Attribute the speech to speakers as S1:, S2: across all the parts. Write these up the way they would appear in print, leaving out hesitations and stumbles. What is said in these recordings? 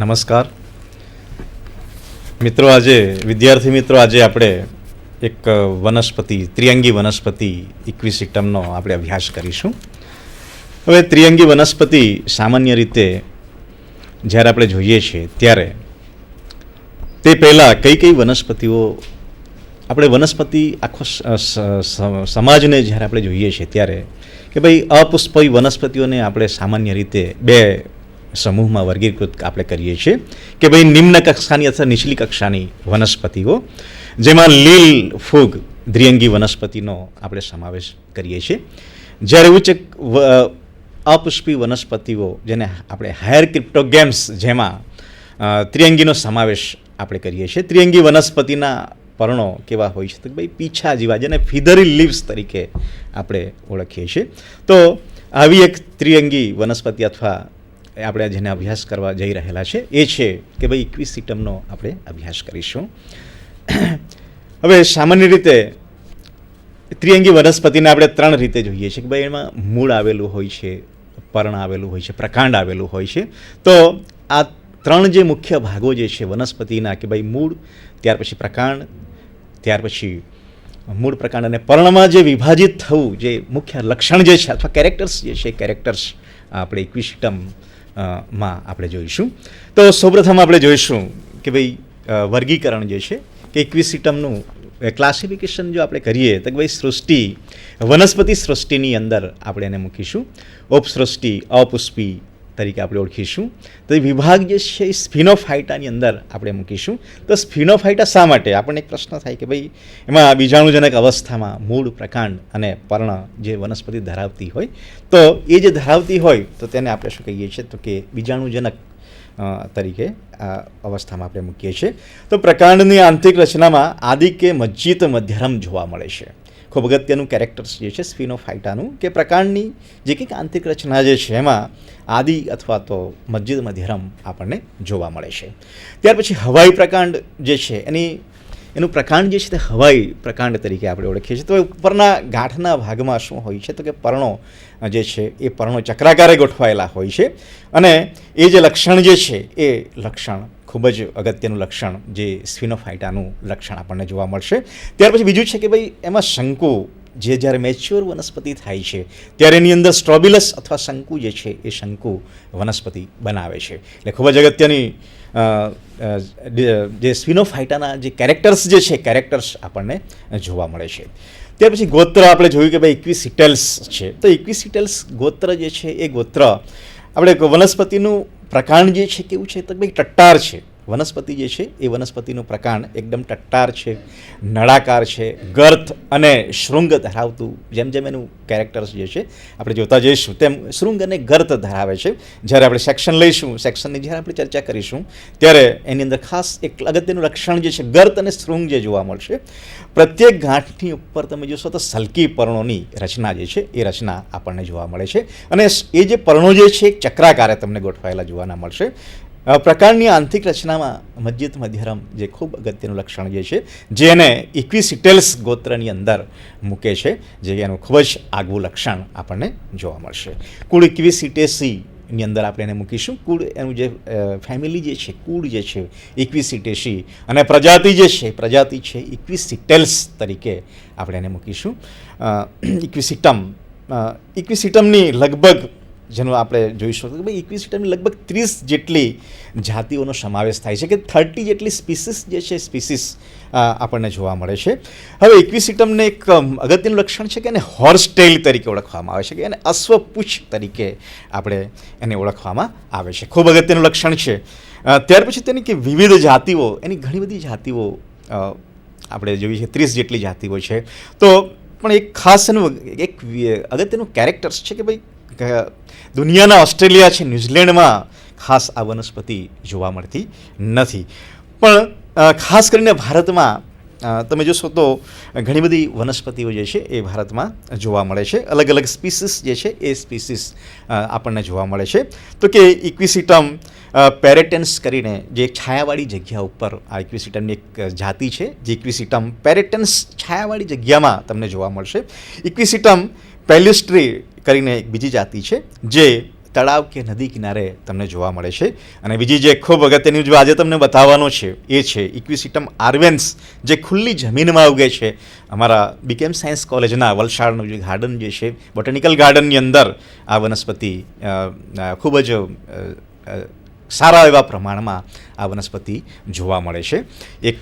S1: નમસ્કાર મિત્રો, આજે વિદ્યાર્થી મિત્રો, આજે આપણે એક વનસ્પતિ, ત્રિઅંગી વનસ્પતિ ઇક્વિસિટમનો આપણે અભ્યાસ કરીશું. હવે ત્રિઅંગી વનસ્પતિ સામાન્ય રીતે જ્યારે આપણે જોઈએ છીએ ત્યારે તે પહેલાં કઈ કઈ વનસ્પતિઓ આપણે વનસ્પતિ આખો સમાજને જ્યારે આપણે જોઈએ છીએ ત્યારે કે ભાઈ અપુષ્પી વનસ્પતિઓને આપણે સામાન્ય રીતે બે સમૂહમાં વર્ગીકૃત આપણે કરીએ છીએ કે ભાઈ નિમ્ન કક્ષાની અથવા નીચલી કક્ષાની વનસ્પતિઓ, જેમાં લીલ ફૂગ દ્વિઅંગી વનસ્પતિનો આપણે સમાવેશ કરીએ છીએ. જ્યારે ઉચ્ચ અપુષ્પી વનસ્પતિઓ જેને આપણે હાયર ક્રિપ્ટોગેમ્સ, જેમાં ત્રિઅંગીનો સમાવેશ આપણે કરીએ છીએ. ત્રિઅંગી વનસ્પતિના પર્ણો કેવા હોય છે તો ભાઈ પીછા જેવા, જેને ફીધરી લીવ્સ તરીકે આપણે ઓળખીએ છીએ. તો આવી એક ત્રિઅંગી વનસ્પતિ અથવા આપણે જેને અભ્યાસ કરવા જઈ રહેલા છે એ છે કે ભાઈ ઇક્વિસિટમનો આપણે અભ્યાસ કરીશું. હવે સામાન્ય રીતે ત્રિઅંગી વનસ્પતિને આપણે ત્રણ રીતે જોઈએ છીએ કે ભાઈ એમાં મૂળ આવેલું હોય છે, પર્ણ આવેલું હોય છે, પ્રકાંડ આવેલું હોય છે. તો આ ત્રણ જે મુખ્ય ભાગો જે છે વનસ્પતિના કે ભાઈ મૂળ, ત્યાર પછી પ્રકાંડ, ત્યાર પછી મૂળ, પ્રકાંડ અને પર્ણમાં જે વિભાજિત થવું જે મુખ્ય લક્ષણ જે છે અથવા કેરેક્ટર્સ જે છે, કેરેક્ટર્સ આપણે ઇક્વિસિટમ માં આપણે જોઈશું. તો સૌપ્રથમ આપણે જોઈશું કે ભાઈ વર્ગીકરણ જે છે કે ઇક્વિસિટમનું ક્લાસિફિકેશન જો આપણે કરીએ તો ભાઈ સૃષ્ટિ, વનસ્પતિ સૃષ્ટિની અંદર આપણે એને મૂકીશું. ઉપસૃષ્ટિ, અપુષ્પી તરીકે આપણે ઓળખીશું. તો એ વિભાગ જે છે એ સ્ફિનોફાઇટાની અંદર આપણે મૂકીશું. તો સ્ફિનોફાઇટા શા માટે? આપણને એક પ્રશ્ન થાય કે ભાઈ એમાં બીજાણુજનક અવસ્થામાં મૂળ, પ્રકાંડ અને પર્ણ જે વનસ્પતિ ધરાવતી હોય, તો એ જે ધરાવતી હોય તો તેને આપણે શું કહીએ છીએ તો કે બીજાણુજનક તરીકે આ અવસ્થામાં આપણે મૂકીએ છીએ. તો પ્રકાંડની આંતરિક રચનામાં આદિ કે મજ્જિત મધ્યરમ જોવા મળે છે. ખૂબ અગત્યનું કેરેક્ટર્સ જે છે સ્ફિનોફાઇટાનું કે પ્રકાંડની જે કંઈક આંતરિક રચના જે છે એમાં આદિ અથવા તો મજ્જિત મધ્યરમ આપણને જોવા મળે છે. ત્યાર પછી હવાઈ પ્રકાંડ જે છે એનું પ્રકાંડ જે છે તે હવાઈ પ્રકાંડ તરીકે આપણે ઓળખીએ છીએ. તો ઉપરના ગાંઠના ભાગમાં શું હોય છે તો કે પર્ણો જે છે એ પર્ણો ચક્રાકારે ગોઠવાયેલા હોય છે અને એ જે લક્ષણ જે છે એ લક્ષણ ખૂબ જ અગત્યનું લક્ષણ જે સ્ફિનોફાઇટાનું લક્ષણ આપણને જોવા મળશે. ત્યાર પછી બીજું છે કે ભાઈ એમાં શંકુ, જે જ્યારે મેચ્યોર વનસ્પતિ થાય છે ત્યારે એની અંદર સ્ટ્રોબિલસ અથવા શંકુ જે છે એ શંકુ વનસ્પતિ બનાવે છે. એટલે ખૂબ જ અગત્યની જે સ્ફિનોફાઇટાના જે કેરેક્ટર્સ જે છે, કેરેક્ટર્સ આપણને જોવા મળે છે. ત્યાર પછી ગોત્ર આપણે જોયું કે ભાઈ ઇક્વિસિટલ્સ છે. તો ઇક્વિસિટલ્સ ગોત્ર જે છે એ ગોત્ર આપણે વનસ્પતિનું પ્રકાંડ જે છે કેવું છે તો ભાઈ ટટ્ટાર છે. વનસ્પતિ જે છે એ વનસ્પતિનું પ્રકાંડ એકદમ ટટ્ટાર છે, નળાકાર છે, ગર્થ અને શૃંગ ધરાવતું, જેમ જેમ એનું કેરેક્ટર્સ જે છે આપણે જોતા જઈશું તેમ શૃંગ અને ગર્થ ધરાવે છે. જ્યારે આપણે સેક્શન લઈશું, સેક્શનની જ્યારે આપણે ચર્ચા કરીશું ત્યારે એની અંદર ખાસ એક અગત્યનું લક્ષણ જે છે ગર્થ અને શૃંગ જે જોવા મળશે. પ્રત્યેક ગાંઠની ઉપર તમે જોશો તો સલકી પર્ણોની રચના જે છે એ રચના આપણને જોવા મળે છે અને એ જે પર્ણો જે છે એક ચક્રાકારે તમને ગોઠવાયેલા જોવાના મળશે. પ્રકારની આંતરિક રચનામાં મજ્જિત મધ્યરમ જે ખૂબ અગત્યનું લક્ષણ જે છે જે એને ઇક્વિસિટલ્સ ગોત્રની અંદર મૂકે છે, જે એનું ખૂબ જ આગવું લક્ષણ આપણને જોવા મળશે. કુળ ઇક્વિસિટેસીની અંદર આપણે એને મૂકીશું. કુળ એનું જે ફેમિલી જે છે, કુળ જે છે ઇક્વિસિટેસી અને પ્રજાતિ જે છે, પ્રજાતિ છે ઇક્વિસિટલ્સ તરીકે આપણે એને મૂકીશું. ઇક્વિસિટમની લગભગ જેનું આપણે જોઈશું કે ભાઈ ઇક્વિસિટમની લગભગ 30 જેટલી જાતિઓનો સમાવેશ થાય છે કે 30 જેટલી સ્પીસીસ જે છે સ્પીસીસ આપણને જોવા મળે છે. હવે ઇક્વિસિટમને એક અગત્યનું લક્ષણ છે કે એને હોર્સ ટેઇલ તરીકે ઓળખવામાં આવે છે, કે એને અશ્વપુચ્છ તરીકે આપણે એને ઓળખવામાં આવે છે. ખૂબ અગત્યનું લક્ષણ છે. ત્યાર પછી તેની કે વિવિધ જાતિઓ, એની ઘણી બધી જાતિઓ આપણે જોઈએ છે, 30 જેટલી જાતિઓ છે. તો પણ એક ખાસ એનું એક અગત્યનું કેરેક્ટર્સ છે કે ભાઈ દુનિયાના ઓસ્ટ્રેલિયા છે, ન્યૂઝીલેન્ડમાં ખાસ આ વનસ્પતિ જોવા મળતી નથી. પણ ખાસ કરીને ભારતમાં તમે જોશો તો ઘણી બધી વનસ્પતિઓ જે છે એ ભારતમાં જોવા મળે છે. અલગ અલગ સ્પીસીસ જે છે એ સ્પીસીસ આપણને જોવા મળે છે. તો કે ઇક્વિસિટમ પેરેટેન્સ કરીને જે છાયાવાળી જગ્યા ઉપર આ ઇક્વિસિટમની એક જાતિ છે, જે ઇક્વિસિટમ પેરેટેન્સ છાયાવાળી જગ્યામાં તમને જોવા મળશે. ઇક્વિસિટમ પેલ્યુસ્ટ્રી કરીને એક બીજી જાતિ છે જે તળાવ કે નદી કિનારે તમને જોવા મળે છે. અને બીજી જે ખૂબ અગત્યની જો આજે તમને બતાવવાનો છે એ છે ઇક્વિસિટમ આર્વેન્સ, જે ખુલ્લી જમીનમાં ઉગે છે. અમારા બીકેમ સાયન્સ કોલેજના વલસાડનું જે ગાર્ડન જે છે, બોટેનિકલ ગાર્ડનની અંદર આ વનસ્પતિ ખૂબ જ સારા એવા પ્રમાણમાં આ વનસ્પતિ જોવા મળે છે. એક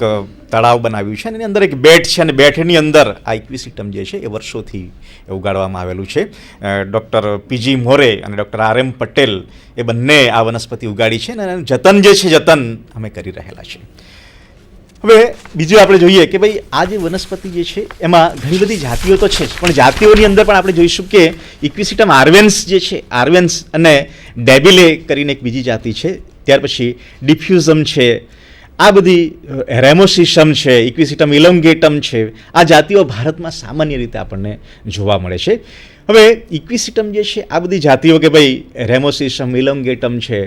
S1: તળાવ બનાવ્યું છે અને એની અંદર એક બેટ છે અને બેટની અંદર આ ઇક્વિસિટમ જે છે એ વર્ષોથી ઉગાડવામાં આવેલું છે. ડૉક્ટર પીજી મોરે અને ડૉક્ટર આર એમ પટેલ એ બંને આ વનસ્પતિ ઉગાડી છે અને એનું જતન જે છે જતન અમે કરી રહેલા છે. હવે બીજું આપણે જોઈએ કે ભાઈ આ જે વનસ્પતિ જે છે એમાં ઘણી બધી જાતિઓ તો છે જ, પણ જાતિઓની અંદર પણ આપણે જોઈશું કે ઇક્વિસિટમ આર્વેન્સ જે છે, આર્વેન્સ અને ડેબિલે કરીને એક બીજી જાતિ છે, ત્યાર પછી ડિફ્યુઝમ છે, આ બધી રેમોસિસમ છે, ઇક્વિસિટમ ઇલોંગેટમ છે. આ જાતિઓ ભારતમાં સામાન્ય રીતે આપણને જોવા મળે છે. હવે ઇક્વિસિટમ જે છે આ બધી જાતિઓ કે ભાઈ રેમોસિસમ, ઇલોંગેટમ છે,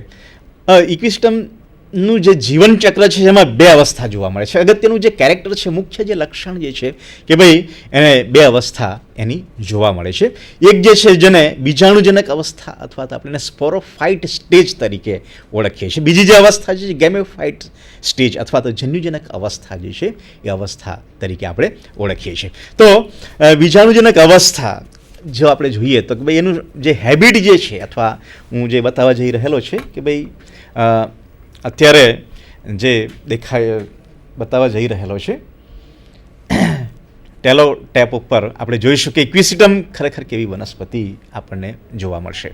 S1: ઇક્વિસિટમનું જે જીવનચક્ર છે એમાં બે અવસ્થા જોવા મળે છે. અગત્યનું જે કેરેક્ટર છે, મુખ્ય જે લક્ષણ જે છે કે ભાઈ એને બે અવસ્થા એની જોવા મળે છે. એક જે છે જેને બીજાણુજનક અવસ્થા અથવા તો આપણે સ્પોરોફાઇટ સ્ટેજ તરીકે ઓળખીએ છીએ. બીજી જે અવસ્થા છે ગેમેફાઇટ સ્ટેજ અથવા તો જન્યુજનક અવસ્થા જે છે એ અવસ્થા તરીકે આપણે ઓળખીએ છીએ. તો બીજાણુજનક અવસ્થા જો આપણે જોઈએ તો કે ભાઈ એનું જે હેબિટ જે છે અથવા હું જે બતાવવા જઈ રહેલો છે કે ભાઈ અત્યારે જે બતાવવા જઈ રહેલો છે ટેલો ટેપ ઉપર આપણે જોઈશું કે ઇક્વિસિટમ ખરેખર કેવી વનસ્પતિ આપણને જોવા મળશે.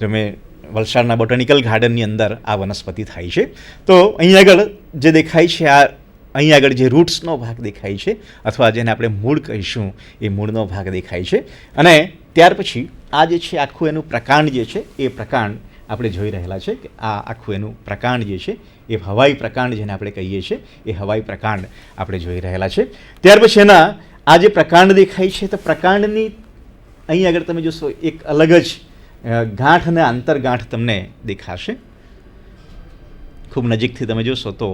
S1: જો મેં વલસાડના બોટેનિકલ ગાર્ડનની અંદર આ વનસ્પતિ થાય છે. તો અહીં આગળ જે દેખાય છે આ અહીં આગળ જે રૂટ્સનો ભાગ દેખાય છે અથવા જેને આપણે મૂળ કહીશું એ મૂળનો ભાગ દેખાય છે. અને ત્યાર પછી આ જે છે આખું એનું પ્રકાંડ જે છે એ પ્રકાંડ આપણે જોઈ રહેલા છે કે આ આખું એનું પ્રકાંડ જે છે એ હવાઈ પ્રકાંડ જેને આપણે કહીએ છીએ એ હવાઈ પ્રકાંડ આપણે જોઈ રહેલા છે. ત્યાર પછી એના આ જે પ્રકાંડ દેખાય છે તો પ્રકાંડની અહીં આગળ તમે જોશો એક અલગ જ ગાંઠ અને આંતરગાંઠ તમને દેખાશે. ખૂબ નજીકથી તમે જોશો તો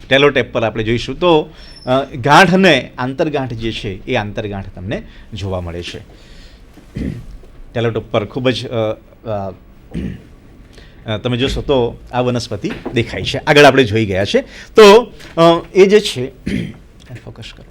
S1: ટેલોટેપ પર આપણે જોઈશું તો ગાંઠ અને આંતરગાંઠ જે છે એ આંતરગાંઠ તમને જોવા મળે છે. ટેલોટેપ પર ખૂબ જ તમે જોશો તો આ વનસ્પતિ દેખાય છે. આગળ આપણે જોઈ ગયા છે. તો એ જે છે ફોકસ કરો.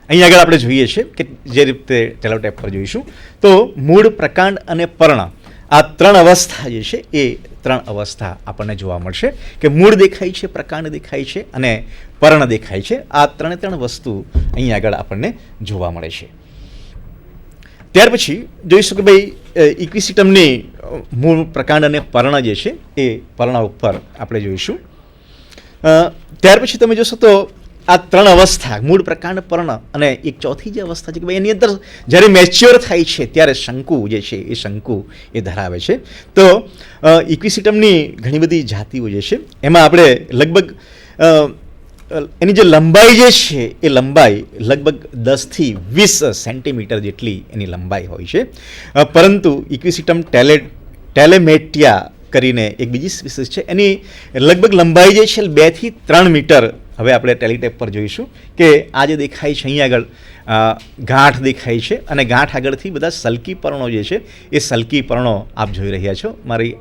S1: અહીં આગળ આપણે જોઈએ છીએ કે જે રીતે ટેલોટેપ પર જોઈશું તો મૂળ, પ્રકાંડ અને પર્ણ આ ત્રણ અવસ્થા જે છે એ ત્રણ અવસ્થા આપણને જોવા મળશે કે મૂળ દેખાય છે, પ્રકાંડ દેખાય છે અને પર્ણ દેખાય છે. આ ત્રણ વસ્તુ અહીં આગળ આપણને જોવા મળે છે. ત્યાર પછી જોઈશું કે ભાઈ ઇક્વિસિટમની મૂળ, પ્રકાંડ અને પર્ણ જે છે એ પર્ણ ઉપર આપણે જોઈશું. ત્યાર પછી તમે જોશો તો આ ત્રણ અવસ્થા મૂળ, પ્રકાંડ, પર્ણ અને એક ચોથી જે અવસ્થા છે કે ભાઈ એની અંદર જ્યારે મેચ્યોર થાય છે ત્યારે શંકુ જે છે એ શંકુ એ ધરાવે છે. તો ઇક્વિસિટમની ઘણી બધી જાતિઓ જે છે એમાં આપણે લગભગ એની જે લંબાઈ જે છે એ લંબાઈ લગભગ 10 થી 20 સેન્ટીમીટર જેટલી એની લંબાઈ હોય છે. પરંતુ ઇક્વિસિટમ ટેલેમેટિયા કરીને એક બીજી સ્પીસીસ છે એની લગભગ લંબાઈ જે છે 2 થી 3 મીટર. હવે આપણે ટેલિટેપ પર જોઈશું કે આ જે દેખાય છે અહીં આગળ ગાંઠ દેખાય છે અને ગાંઠ આગળથી બધા સલ્કી પર્ણો જે છે એ સલ્કી પર્ણો આપ જોઈ રહ્યા છો. મારી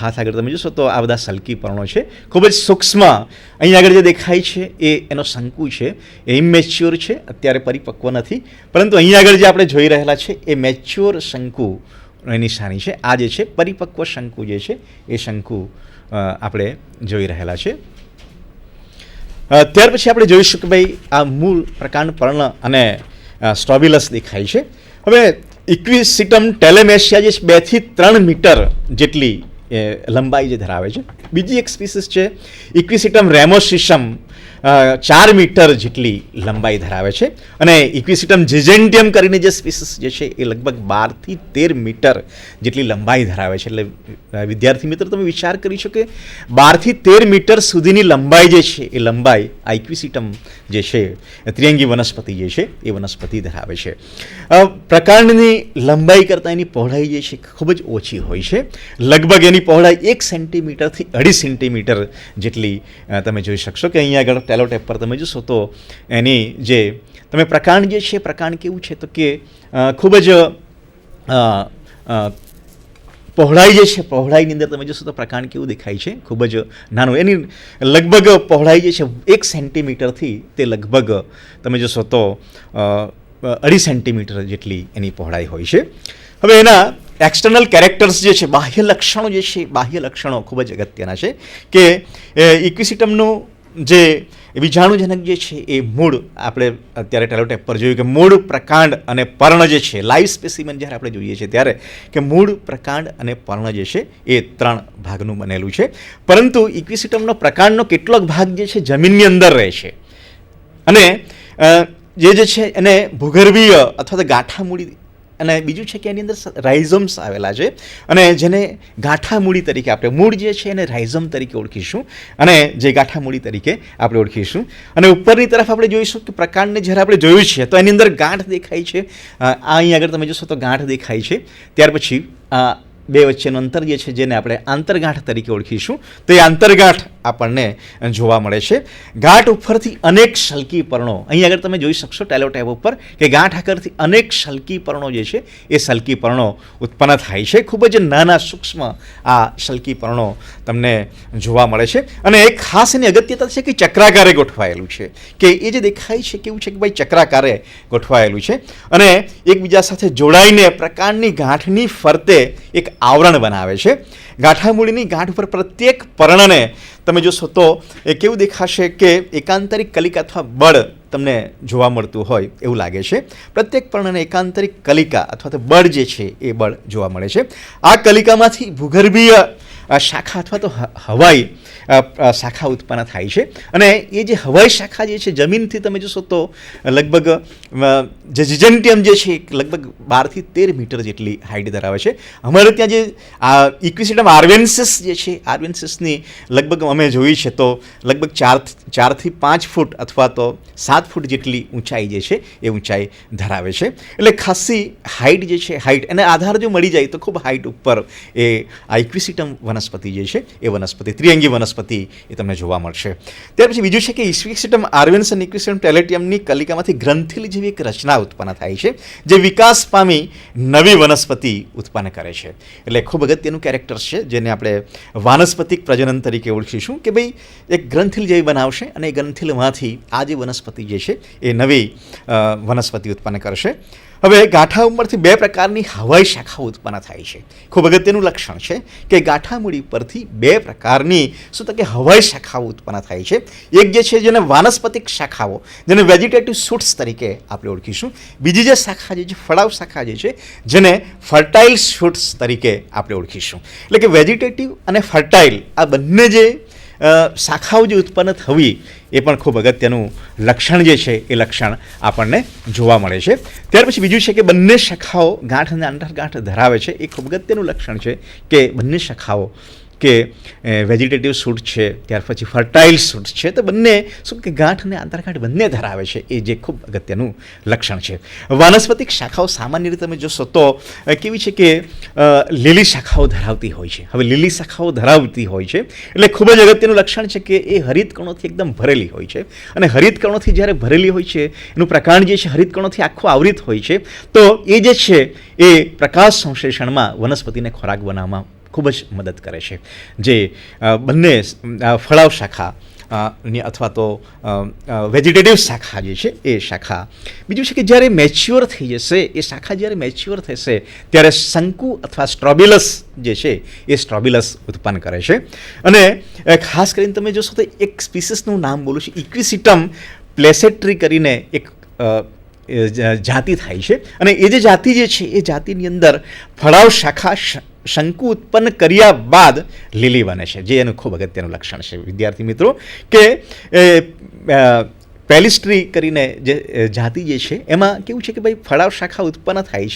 S1: હાથ આગળ તમે જોશો તો આ બધા સલ્કી પર્ણો છે, ખૂબ જ સૂક્ષ્મ. અહીં આગળ જે દેખાય છે એ એનો શંકુ છે, એ ઇમેચ્યોર છે, અત્યારે પરિપક્વ નથી. પરંતુ અહીં આગળ જે આપણે જોઈ રહેલા છે એ મેચ્યોર શંકુ એની નિશાની છે. આ જે છે પરિપક્વ શંકુ જે છે એ શંકુ આપણે જોઈ રહેલા છે. ત્યાર પછી આપણે જોઈશું કે ભાઈ આ મૂળ, પ્રકાંડ, પર્ણ અને સ્ટોબિલસ દેખાય છે. હવે ઇક્વિસિટમ ટેલેમેશિયા જે 2 થી 3 મીટર જેટલી લંબાઈ જે ધરાવે છે. બીજી એક સ્પીસીસ છે ઇક્વિસિટમ રેમોસિસમ, 4 મીટર જેટલી લંબાઈ ધરાવે છે. અને ઇક્વિસિટમ જીજેન્ટિયમ કરીને જે સ્પીસીસ જે છે એ લગભગ 12 થી 13 મીટર જેટલી લંબાઈ ધરાવે છે. એટલે વિદ્યાર્થી મિત્રો તમે વિચાર કરી શકો કે 12 થી 13 મીટર સુધીની લંબાઈ જે છે એ લંબાઈ આ ઇક્વિસિટમ જે છે ત્રિઅંગી વનસ્પતિ જે છે એ વનસ્પતિ ધરાવે છે. પ્રકાંડની લંબાઈ કરતાં એની પહોળાઈ જે છે ખૂબ જ ઓછી હોય છે. લગભગ એની પહોળાઈ 1 સેન્ટીમીટરથી 2.5 સેન્ટીમીટર જેટલી તમે જોઈ શકશો કે અહીંયા આગળ ટેલોટેપ પર તમે જોશો તો એની જે તમે પ્રકાંડ જે છે, પ્રકાંડ કેવું છે તો કે ખૂબ જ પહોળાઈ જે છે, પહોળાઈની અંદર તમે જોશો તો પ્રકાંડ કેવું દેખાય છે, ખૂબ જ નાનું. એની લગભગ પહોળાઈ જે છે 1 સેન્ટીમીટરથી તે લગભગ તમે જોશો તો 2.5 સેન્ટીમીટર જેટલી એની પહોળાઈ હોય છે. હવે એના એક્સટર્નલ કેરેક્ટર્સ જે છે, બાહ્ય લક્ષણો જે છે, બાહ્ય લક્ષણો ખૂબ જ અગત્યના છે કે ઇક્વિસિટમનું જે બીજાણુજનક જે છે એ મૂળ, આપણે અત્યારે ટેલોટેપ પર જોયું કે મૂળ, પ્રકાંડ અને પર્ણ જે છે, લાઈવ સ્પેસિમેન જ્યારે આપણે જોઈએ છીએ ત્યારે કે મૂળ, પ્રકાંડ અને પર્ણ જે છે એ 3 ભાગનું બનેલું છે. પરંતુ ઇક્વિસિટમનો પ્રકાંડનો કેટલોક ભાગ જે છે જમીનની અંદર રહે છે અને જે છે એને ભૂગર્ભીય અથવા તો ગાંઠા મૂડી, અને બીજું છે કે એની અંદર રાઇઝોમ્સ આવેલા છે અને જેને ગાંઠા મૂડી તરીકે આપણે, મૂળ જે છે એને રાઇઝમ તરીકે ઓળખીશું અને જે ગાંઠા મૂડી તરીકે આપણે ઓળખીશું. અને ઉપરની તરફ આપણે જોઈશું કે પ્રકાંડને જ્યારે આપણે જોયું છે તો એની અંદર ગાંઠ દેખાય છે. અહીં આગળ તમે જોશો તો ગાંઠ દેખાય છે. ત્યાર પછી બે વચ્ચેનું અંતર જે છે જેને આપણે આંતરગાંઠ તરીકે ઓળખીશું, તો એ આંતરગાંઠ આપણને જોવા મળે છે. ગાંઠ ઉપરથી અનેક શલ્કી પર્ણો, અહીં આગળ તમે જોઈ શકશો ટેલોટેપ ઉપર કે ગાંઠ આગળથી અનેક શલ્કી પર્ણો જે છે એ શલ્કી પર્ણો ઉત્પન્ન થાય છે. ખૂબ જ નાના સૂક્ષ્મ આ શલ્કી પર્ણો તમને જોવા મળે છે. અને એક ખાસ એની અગત્યતા છે કે ચક્રાકારે ગોઠવાયેલું છે, કે એ જે દેખાય છે કેવું છે કે ભાઈ ચક્રાકારે ગોઠવાયેલું છે અને એકબીજા સાથે જોડાઈને પ્રકાંડની ગાંઠની ફરતે એક આવરણ બનાવે છે. ગાંઠામૂળીની ગાંઠ ઉપર પ્રત્યેક પર્ણને તમે જોશો તો એ કેવું દેખાશે કે એકાંતરિક કલિકા અથવા બળ તમને જોવા મળતું હોય એવું લાગે છે. પ્રત્યેક પર્ણને એકાંતરિક કલિકા અથવા તો બળ જે છે એ બળ જોવા મળે છે. આ કલિકામાંથી ભૂગર્ભીય શાખા અથવા તો હવાઈ શાખા ઉત્પન્ન થાય છે અને એ જે હવાઈ શાખા જે છે જમીનથી તમે જોશો તો લગભગ જે જીજેન્ટિયમ જે છે લગભગ 12 થી 13 મીટર જેટલી હાઇટ ધરાવે છે. અમારે ત્યાં જે ઇક્વિસિટમ આર્વેન્સિસ જે છે, આર્વેન્સિસની લગભગ અમે જોઈ છે તો લગભગ 4 થી 5 ફૂટ અથવા તો 7 ફૂટ જેટલી ઊંચાઈ જે છે એ ઊંચાઈ ધરાવે છે. એટલે ખાસી હાઇટ જે છે, હાઇટ એને આધાર જો મળી જાય તો ખૂબ હાઇટ ઉપર એ આ ઇક્વિસિટમ વનસ્પતિ જે છે એ વનસ્પતિ, ત્રિઅંગી વનસ્પતિ એ તમને જોવા મળશે. ત્યાર પછી બીજું છે કે ઇક્વિસિટમ આર્વેન્સ અને ઇક્વિસિટમ ટેલેટિયમની કલિકામાંથી ગ્રંથિલ જેવી એક રચના ઉત્પન્ન થાય છે જે વિકાસ પામી નવી વનસ્પતિ ઉત્પન્ન કરે છે. એટલે ખૂબ અગત્યનું કેરેક્ટર છે જેને આપણે વાનસ્પતિક પ્રજનન તરીકે ઓળખીશું કે ભાઈ એક ગ્રંથિલ જેવી બનાવશે અને એ ગ્રંથિલમાંથી આ જે વનસ્પતિ જે છે એ નવી વનસ્પતિ ઉત્પન્ન કરશે. હવે ગાંઠા ઉપરથી 2 પ્રકારની હવાઈ શાખાઓ ઉત્પન્ન થાય છે. ખૂબ અગત્યનું લક્ષણ છે કે ગાંઠામૂળી પરથી 2 પ્રકારની શું તો કે હવાઈ શાખાઓ ઉત્પન્ન થાય છે. એક જે છે જેને વાનસ્પતિક શાખાઓ, જેને વેજીટેટિવ શૂટ્સ તરીકે આપણે ઓળખીશું. બીજી જે શાખા જે છે ફળાવ શાખા જે છે જેને ફર્ટાઇલ શૂટ્સ તરીકે આપણે ઓળખીશું. એટલે કે વેજીટેટિવ અને ફર્ટાઇલ આ બંને જે શાખાઓ જે ઉત્પન્ન થવી એ પણ ખૂબ અગત્યનું લક્ષણ જે છે એ લક્ષણ આપણને જોવા મળે છે. ત્યાર પછી બીજું છે કે બંને શાખાઓ ગાંઠ અને આંતરગાંઠ ધરાવે છે. એ ખૂબ અગત્યનું લક્ષણ છે કે બંને શાખાઓ કે વેજીટેટિવ શૂટ છે, ત્યાર પછી ફર્ટાઇલ શૂટ છે, તો બંને શું કે ગાંઠ અને આંતરગાંઠ બંને ધરાવે છે, એ જે ખૂબ અગત્યનું લક્ષણ છે. વાનસ્પતિક શાખાઓ સામાન્ય રીતે તમે જોશો તો કેવી છે કે લીલી શાખાઓ ધરાવતી હોય છે. હવે લીલી શાખાઓ ધરાવતી હોય છે એટલે ખૂબ જ અગત્યનું લક્ષણ છે કે એ હરિતકણોથી એકદમ ભરેલી હોય છે અને હરિતકણોથી જ્યારે ભરેલી હોય છે એનું પ્રકાંડ જે છે હરિતકણોથી આખું આવૃત હોય છે, તો એ જે છે એ પ્રકાશ સંશ્લેષણમાં વનસ્પતિને ખોરાક બનાવવામાં ખૂબ જ મદદ કરે છે. જે બંને ફળાવ શાખા અથવા તો વેજીટેટિવ શાખા જે છે એ શાખા. બીજું છે કે જ્યારે મેચ્યોર થઈ જશે, એ શાખા જ્યારે મેચ્યોર થશે ત્યારે શંકુ અથવા સ્ટ્રોબિલસ જે છે એ સ્ટ્રોબિલસ ઉત્પન્ન કરે છે. અને ખાસ કરીને તમે જોશો તો એક સ્પીસીસનું નામ બોલું છું, ઇક્વિસિટમ પ્લેસેટ્રી કરીને એક જાતિ થાય છે અને એ જે જાતિ જે છે એ જાતિની અંદર ફળાવ શાખા શંકુ ઉત્પન્ન કર્યા બાદ લીલી બને છે, જે એનું ખૂબ અગત્યનું લક્ષણ છે વિદ્યાર્થી મિત્રો. કે પેલિસ્ટ્રી કરીને જે જાતિ જે છે એમાં કેવું છે કે ભાઈ ફળાવ શાખા ઉત્પન્ન થાય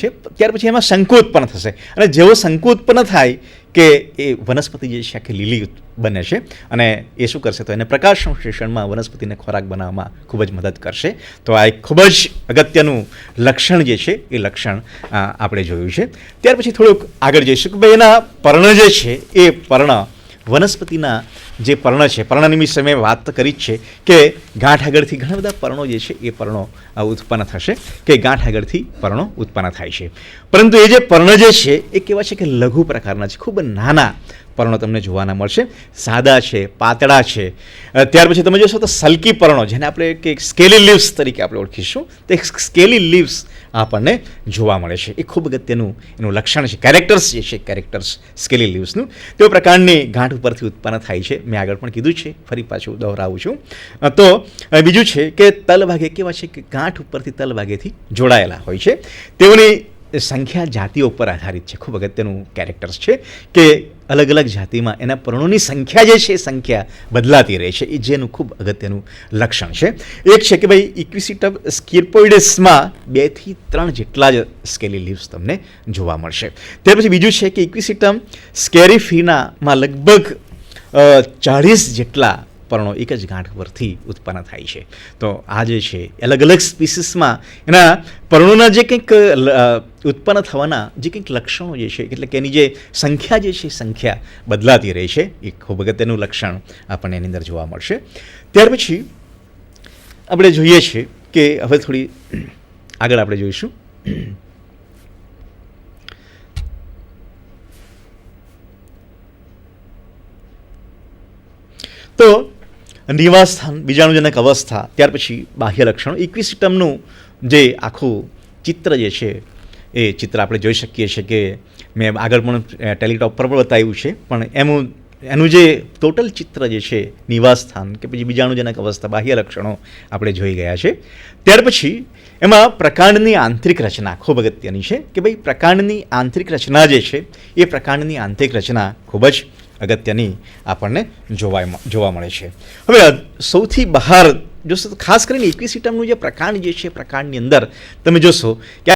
S1: છે, ત્યાર પછી એમાં શંકુ ઉત્પન્ન થશે અને જેવો શંકુ ઉત્પન્ન થાય કે એ વનસ્પતિ જે છે આખી લીલી બને છે અને એ શું કરશે તો એને પ્રકાશ સંશ્લેષણમાં વનસ્પતિને ખોરાક બનાવવામાં ખૂબ જ મદદ કરશે. તો આ એક ખૂબ જ અગત્યનું લક્ષણ જે છે એ લક્ષણ આપણે જોયું છે. ત્યાર પછી થોડુંક આગળ જઈશું કે ભાઈ એના પર્ણ જે છે એ પર્ણ વનસ્પતિના જે પર્ણ છે, પર્ણની વિશે મેં વાત કરી જ છે કે ગાંઠ આગળથી ઘણા બધા પર્ણો જે છે એ પર્ણો ઉત્પન્ન થશે, કે ગાંઠ આગળથી પર્ણો ઉત્પન્ન થાય છે. પરંતુ એ જે પર્ણ જે છે એ કેવા છે કે લઘુ પ્રકારના છે, ખૂબ નાના પર્ણો તમને જોવાના મળશે, સાદા છે, પાતળા છે. ત્યાર પછી તમે જોશો તો સલ્કી પર્ણો, જેને આપણે કે સ્કેલી લીવ્સ તરીકે આપણે ઓળખીશું, તો સ્કેલી લીવ્સ આપણને જોવા મળે છે. એ ખૂબ અગત્યનું એનું લક્ષણ છે, કેરેક્ટર્સ જે છે, કેરેક્ટર્સ સ્કેલી લીવ્સનું તેઓ પ્રકારની ગાંઠ ઉપરથી ઉત્પન્ન થાય છે. મેં આગળ પણ કીધું છે, ફરી પાછું દોહરાવું છું. તો બીજું છે કે તલભાગે કેવા છે કે ગાંઠ ઉપરથી તલભાગેથી જોડાયેલા હોય છે. તેઓની સંખ્યા જાતિઓ પર આધારિત છે. ખૂબ અગત્યનું કેરેક્ટર્સ છે કે અલગ અલગ જાતિમાં એના પર્ણોની સંખ્યા જે છે એ સંખ્યા બદલાતી રહે છે, એ જેનું ખૂબ અગત્યનું લક્ષણ છે. એક છે કે ભાઈ ઇક્વિસિટમ સ્કિર્પોઇડેસમાં 2 થી 3 જેટલા જ સ્કેલી લીવ્સ તમને જોવા મળશે. ત્યાર પછી બીજું છે કે ઇક્વિસિટમ સ્કેરીફીનામાં લગભગ 40 જેટલા પર્ણો એક જ ગાંઠ પરથી ઉત્પન્ન થાય છે. તો આ જે છે અલગ અલગ સ્પીસીસમાં એના પર્ણોના જે કંઈક ઉત્પન્ન થવાના જે કંઈક લક્ષણો જે છે, એટલે કે એની જે સંખ્યા જે છે સંખ્યા બદલાતી રહે છે, એ ખૂબ અગત્યનું લક્ષણ આપણને એની અંદર જોવા મળશે. ત્યાર પછી આપણે જોઈએ છીએ કે હવે થોડી આગળ આપણે જોઈશું તો નિવાસસ્થાન, બીજાણુજનક અવસ્થા, ત્યાર પછી બાહ્ય લક્ષણો. ઇક્વિસિટમનું જે આખું ચિત્ર જે છે એ ચિત્ર આપણે જોઈ શકીએ છીએ કે મેં આગળ પણ ટેલિટોપ પર પણ બતાવ્યું છે, પણ એનું જે ટોટલ ચિત્ર જે છે, નિવાસસ્થાન કે પછી બીજાણુજનક અવસ્થા, બાહ્ય લક્ષણો આપણે જોઈ ગયા છે. ત્યાર પછી એમાં પ્રકાંડની આંતરિક રચના ખૂબ અગત્યની છે કે ભાઈ પ્રકાંડની આંતરિક રચના જે છે એ પ્રકાંડની આંતરિક રચના ખૂબ જ અગત્યની આપણને જોવા મળે છે. હવે સૌથી બહાર જોશો તો ખાસ કરીને ઇક્વિસિટમનું જે પ્રકાંડ જે છે, પ્રકાંડની અંદર તમે જોશો કે